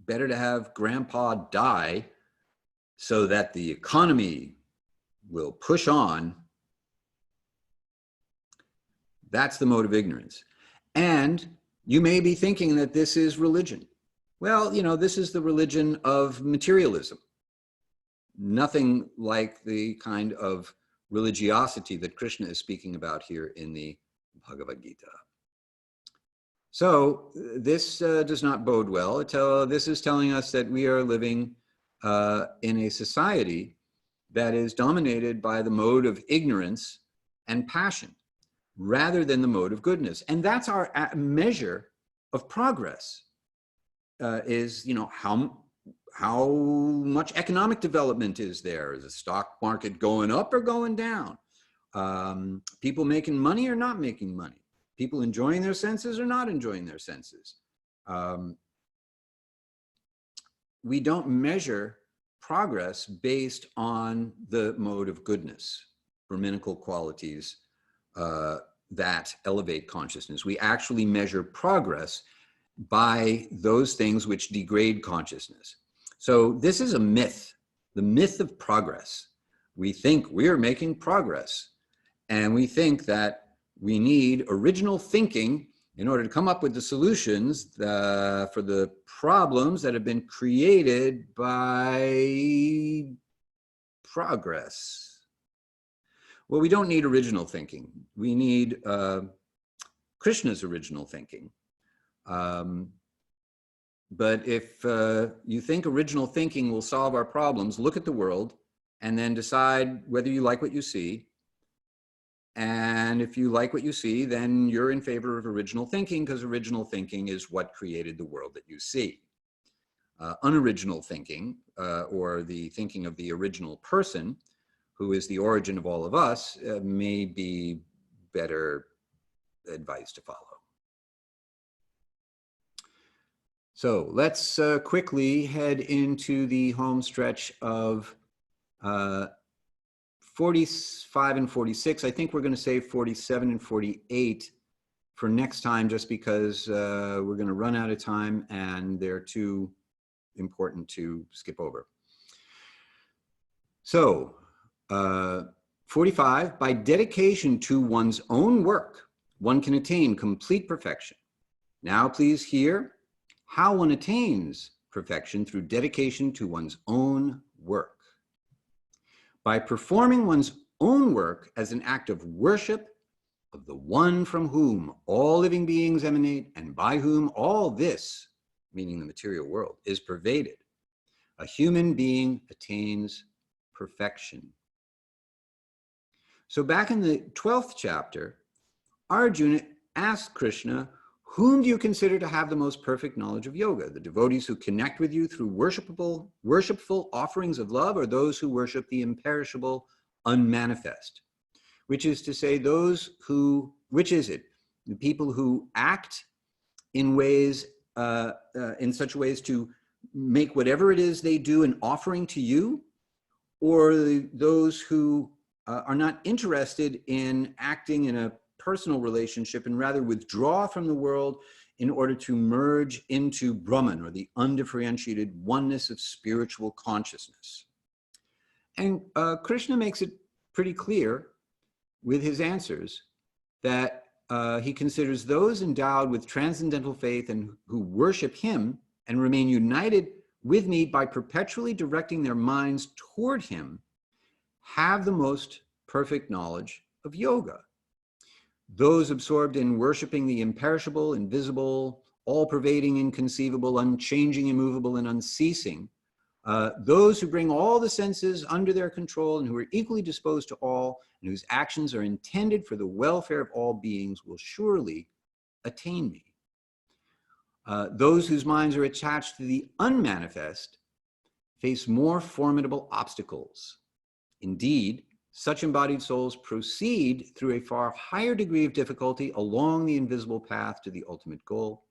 A: better to have grandpa die so that the economy will push on, that's the mode of ignorance. And you may be thinking that this is religion. Well, you know, this is the religion of materialism. Nothing like the kind of religiosity that Krishna is speaking about here in the Bhagavad-gita. So this does not bode well. This is telling us that we are living in a society that is dominated by the mode of ignorance and passion, rather than the mode of goodness. And that's our measure of progress, is, you know, how much economic development is there? Is the stock market going up or going down? People making money or not making money? People enjoying their senses or not enjoying their senses? We don't measure progress based on the mode of goodness, Brahminical qualities that elevate consciousness. We actually measure progress by those things which degrade consciousness. So this is a myth, the myth of progress. We think we're making progress, and we think that we need original thinking in order to come up with the solutions for the problems that have been created by progress. Well, we don't need original thinking. We need Krishna's original thinking. But if you think original thinking will solve our problems, look at the world and then decide whether you like what you see. And if you like what you see, then you're in favor of original thinking, because original thinking is what created the world that you see. Unoriginal thinking, or the thinking of the original person, who is the origin of all of us, may be better advice to follow. So let's quickly head into the home stretch of 45 and 46. I think we're going to save 47 and 48 for next time, just because we're going to run out of time and they're too important to skip over. So 45, by dedication to one's own work, one can attain complete perfection. Now please hear how one attains perfection through dedication to one's own work. By performing one's own work as an act of worship of the one from whom all living beings emanate and by whom all this, meaning the material world, is pervaded, a human being attains perfection. So back in the 12th chapter, Arjuna asked Krishna, whom do you consider to have the most perfect knowledge of yoga? The devotees who connect with you through worshipful offerings of love, or those who worship the imperishable unmanifest? Which is to say, those who, which is it? The people who act in ways, in such ways to make whatever it is they do an offering to you, or those who are not interested in acting in a personal relationship and rather withdraw from the world in order to merge into Brahman, or the undifferentiated oneness of spiritual consciousness. And Krishna makes it pretty clear with his answers that he considers those endowed with transcendental faith and who worship him and remain united with me by perpetually directing their minds toward him have the most perfect knowledge of yoga. Those absorbed in worshiping the imperishable, invisible, all-pervading, inconceivable, unchanging, immovable, and unceasing, those who bring all the senses under their control and who are equally disposed to all and whose actions are intended for the welfare of all beings will surely attain me. Those whose minds are attached to the unmanifest face more formidable obstacles. Indeed, such embodied souls proceed through a far higher degree of difficulty along the invisible path to the ultimate goal.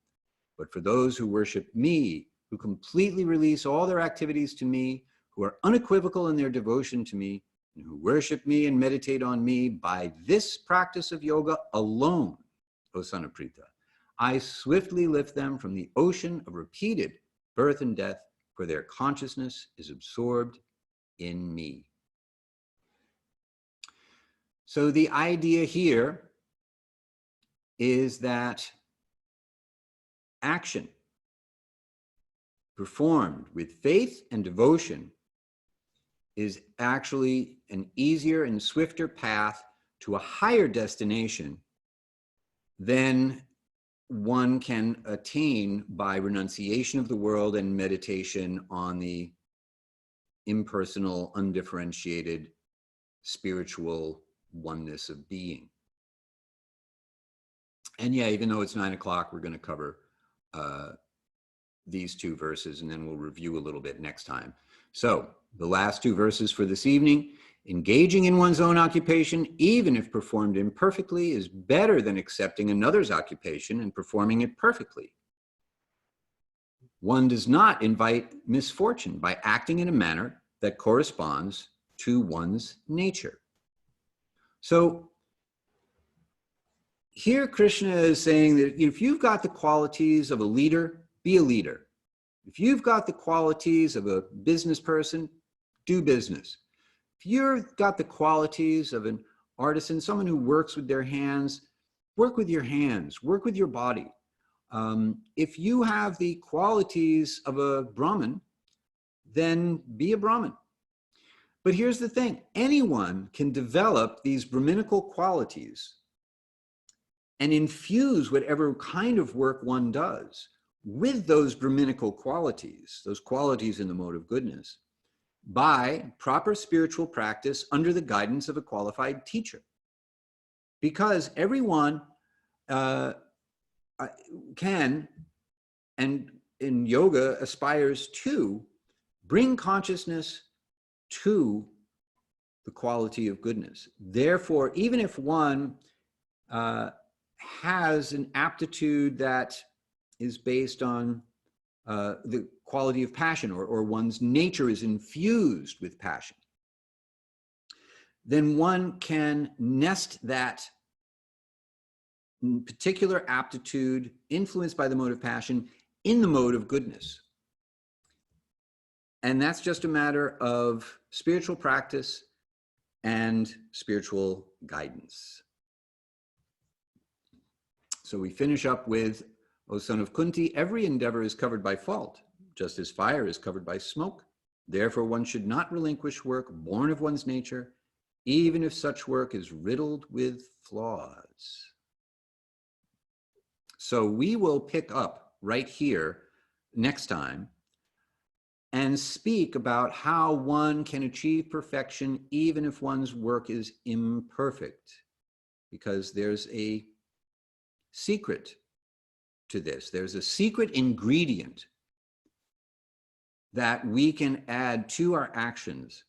A: But for those who worship me, who completely release all their activities to me, who are unequivocal in their devotion to me, and who worship me and meditate on me by this practice of yoga alone, O son of Pritha, I swiftly lift them from the ocean of repeated birth and death, for their consciousness is absorbed in me. So the idea here is that action performed with faith and devotion is actually an easier and swifter path to a higher destination than one can attain by renunciation of the world and meditation on the impersonal, undifferentiated, spiritual oneness of being. And yeah, even though it's 9 o'clock, we're going to cover these two verses, and then we'll review a little bit next time. So the last two verses for this evening: engaging in one's own occupation, even if performed imperfectly, is better than accepting another's occupation and performing it perfectly. One does not invite misfortune by acting in a manner that corresponds to one's nature. So here Krishna is saying that if you've got the qualities of a leader, be a leader. If you've got the qualities of a business person, do business. If you've got the qualities of an artisan, someone who works with their hands, work with your hands, work with your body. If you have the qualities of a Brahmin, then be a Brahmin. But here's the thing, anyone can develop these Brahminical qualities and infuse whatever kind of work one does with those Brahminical qualities, those qualities in the mode of goodness, by proper spiritual practice under the guidance of a qualified teacher. Because everyone can, and in yoga aspires to, bring consciousness to the quality of goodness. Therefore, even if one has an aptitude that is based on the quality of passion, or one's nature is infused with passion, then one can nest that particular aptitude influenced by the mode of passion in the mode of goodness. And that's just a matter of spiritual practice and spiritual guidance. So we finish up with, O son of Kunti, every endeavor is covered by fault, just as fire is covered by smoke. Therefore, one should not relinquish work born of one's nature, even if such work is riddled with flaws. So we will pick up right here next time and speak about how one can achieve perfection even if one's work is imperfect, because there's a secret to this. There's a secret ingredient that we can add to our actions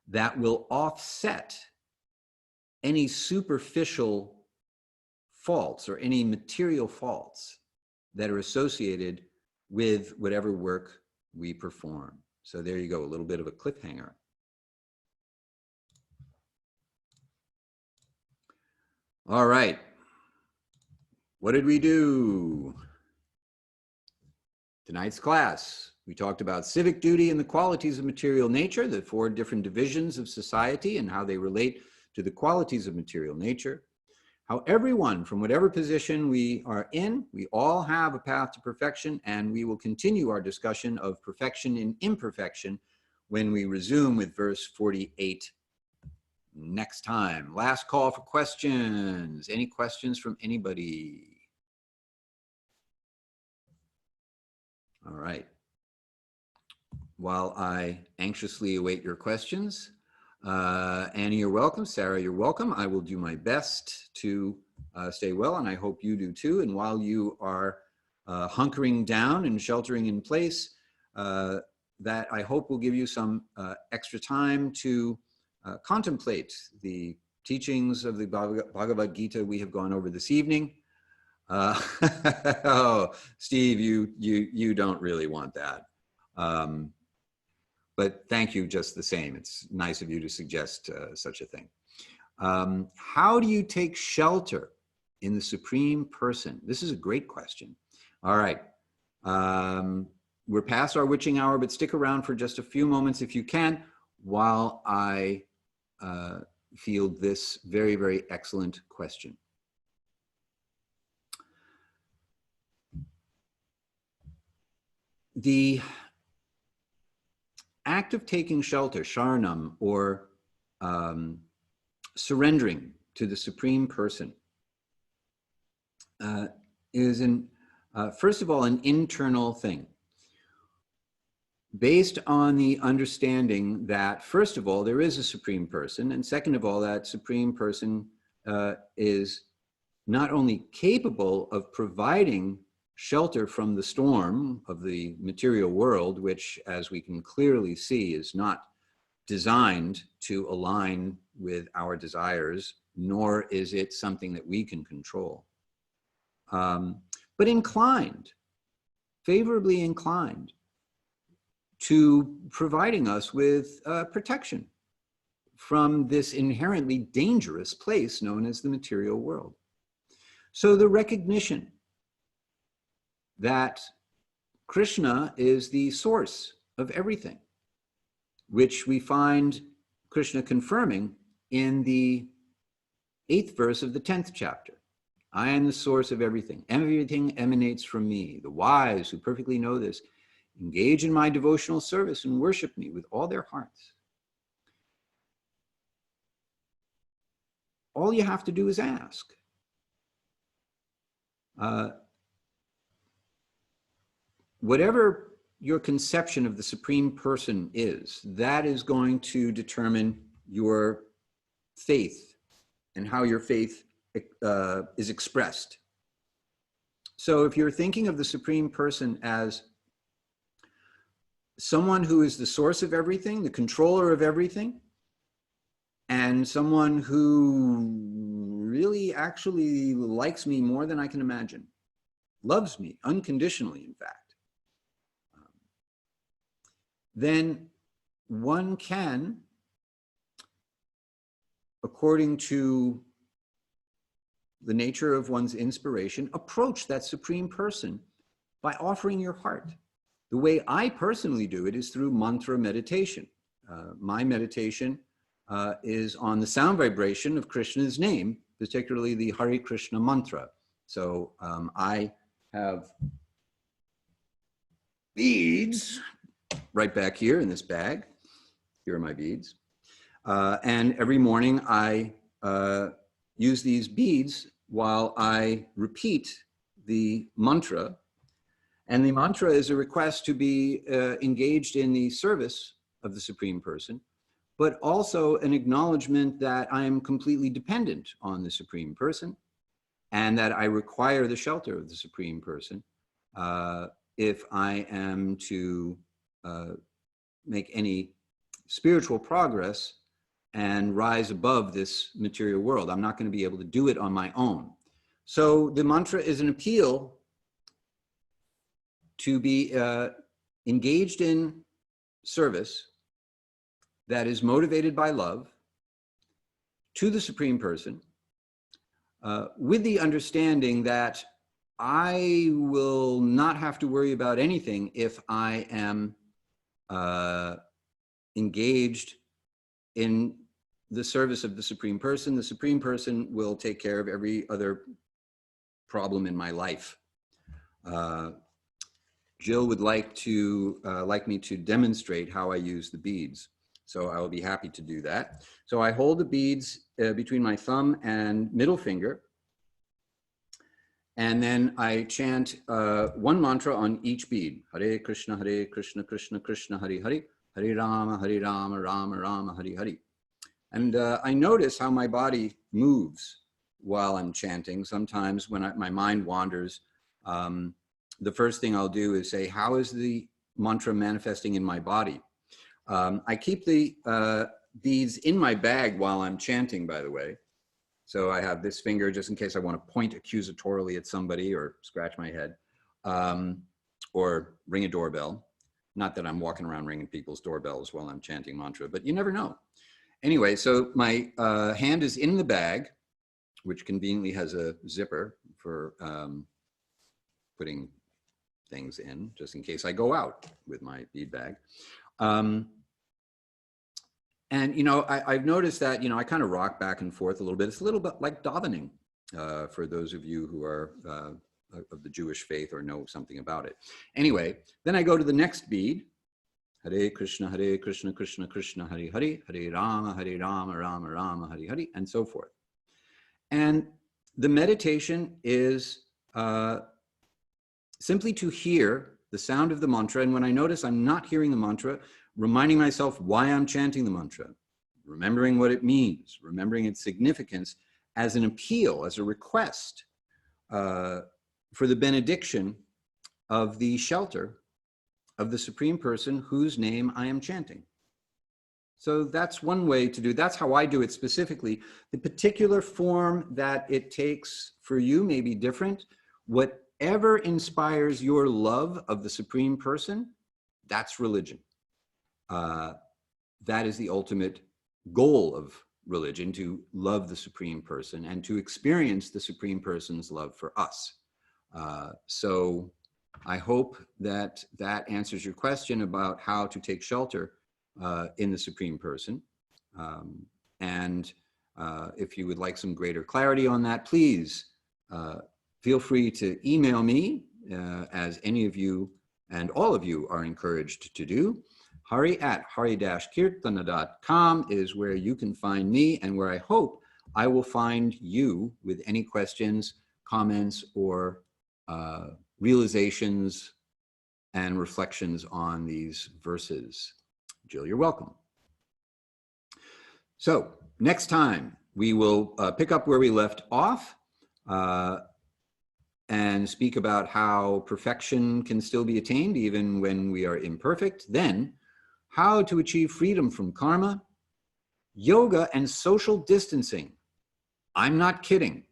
A: that will offset any superficial faults or any material faults that are associated with whatever work we perform. So there you go, a little bit of a cliffhanger. All right. What did we do? Tonight's class, we talked about civic duty and the qualities of material nature, the 4 different divisions of society and how they relate to the qualities of material nature. How everyone, from whatever position we are in, we all have a path to perfection, and we will continue our discussion of perfection and imperfection when we resume with verse 48 next time. Last call for questions. Any questions from anybody? All right. While I anxiously await your questions, Annie, you're welcome. Sarah, you're welcome. I will do my best to stay well, and I hope you do too. And while you are hunkering down and sheltering in place, that I hope will give you some extra time to contemplate the teachings of the Bhagavad-gita we have gone over this evening. Oh, Steve, you don't really want that. But thank you just the same. It's nice of you to suggest such a thing. How do you take shelter in the Supreme Person? This is a great question. All right. We're past our witching hour, but stick around for just a few moments if you can, while I field this very, very excellent question. The act of taking shelter, sharanam, or surrendering to the Supreme Person, is first of all, an internal thing, based on the understanding that, first of all, there is a Supreme Person, and second of all, that Supreme Person is not only capable of providing shelter from the storm of the material world, which, as we can clearly see, is not designed to align with our desires, nor is it something that we can control. But inclined, favorably inclined to providing us with protection from this inherently dangerous place known as the material world. So the recognition that Krishna is the source of everything, which we find Krishna confirming in the 8th verse of the 10th chapter. I am the source of everything. Everything emanates from me. The wise who perfectly know this engage in my devotional service and worship me with all their hearts. All you have to do is ask. Whatever your conception of the Supreme Person is, that is going to determine your faith and how your faith is expressed. So if you're thinking of the Supreme Person as someone who is the source of everything, the controller of everything, and someone who really actually likes me more than I can imagine, loves me unconditionally, in fact, then one can, according to the nature of one's inspiration, approach that Supreme Person by offering your heart. The way I personally do it is through mantra meditation. My meditation is on the sound vibration of Krishna's name, particularly the Hari-kirtana mantra. So I have beads right back here in this bag. Here are my beads. And every morning I use these beads while I repeat the mantra. And the mantra is a request to be engaged in the service of the Supreme Person, but also an acknowledgement that I am completely dependent on the Supreme Person and that I require the shelter of the Supreme Person if I am to make any spiritual progress and rise above this material world. I'm not going to be able to do it on my own. So the mantra is an appeal to be engaged in service that is motivated by love to the Supreme Person, with the understanding that I will not have to worry about anything if I am engaged in the service of the Supreme Person. The Supreme Person will take care of every other problem in my life. Jill would like me to demonstrate how I use the beads. So I will be happy to do that. So I hold the beads between my thumb and middle finger. And then I chant one mantra on each bead. Hare Krishna, Krishna Krishna, Hare Hare. Hare Rama, Rama Rama, Hare Hare. And I notice how my body moves while I'm chanting. Sometimes when my mind wanders, the first thing I'll do is say, how is the mantra manifesting in my body? I keep the beads in my bag while I'm chanting, by the way. So I have this finger just in case I want to point accusatorily at somebody or scratch my head or ring a doorbell. Not that I'm walking around ringing people's doorbells while I'm chanting mantra, but you never know. Anyway, so my hand is in the bag, which conveniently has a zipper for putting things in, just in case I go out with my bead bag. And, you know, I've noticed that, you know, I kind of rock back and forth a little bit. It's a little bit like davening for those of you who are of the Jewish faith or know something about it. Anyway, then I go to the next bead. Hare Krishna, Krishna Krishna, Hare Hare. Hare Rama, Rama Rama, Hare Hare, and so forth. And the meditation is simply to hear the sound of the mantra. And when I notice I'm not hearing the mantra, reminding myself why I'm chanting the mantra, remembering what it means, remembering its significance as an appeal, as a request for the benediction of the shelter of the Supreme Person whose name I am chanting. So that's one way to do, that's how I do it specifically. The particular form that it takes for you may be different. Whatever inspires your love of the Supreme Person, that's religion. That is the ultimate goal of religion, to love the Supreme Person and to experience the Supreme Person's love for us. So I hope that that answers your question about how to take shelter in the Supreme Person. And if you would like some greater clarity on that, please feel free to email me, as any of you and all of you are encouraged to do. Hari at hari-kirtana.com is where you can find me, and where I hope I will find you with any questions, comments, or realizations and reflections on these verses. Jill, you're welcome. So next time we will pick up where we left off and speak about how perfection can still be attained even when we are imperfect. Then how to achieve freedom from karma, yoga and social distancing. I'm not kidding.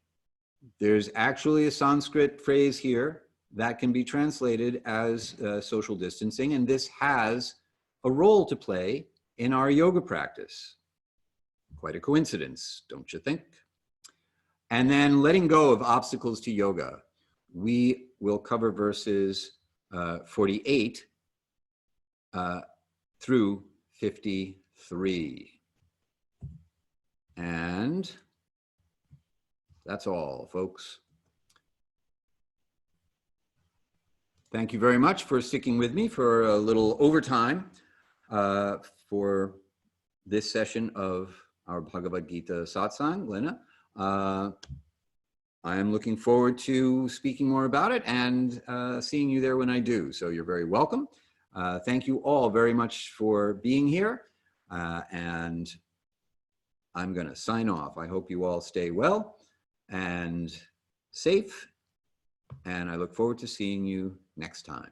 A: There's actually a Sanskrit phrase here that can be translated as social distancing, and this has a role to play in our yoga practice. Quite a coincidence, don't you think? And then letting go of obstacles to yoga. We will cover verses 48 through 53. And that's all, folks. Thank you very much for sticking with me for a little overtime for this session of our Bhagavad-gita Satsang, Lena. I am looking forward to speaking more about it and seeing you there when I do. So you're very welcome. Thank you all very much for being here. And I'm going to sign off. I hope you all stay well and safe. And I look forward to seeing you next time.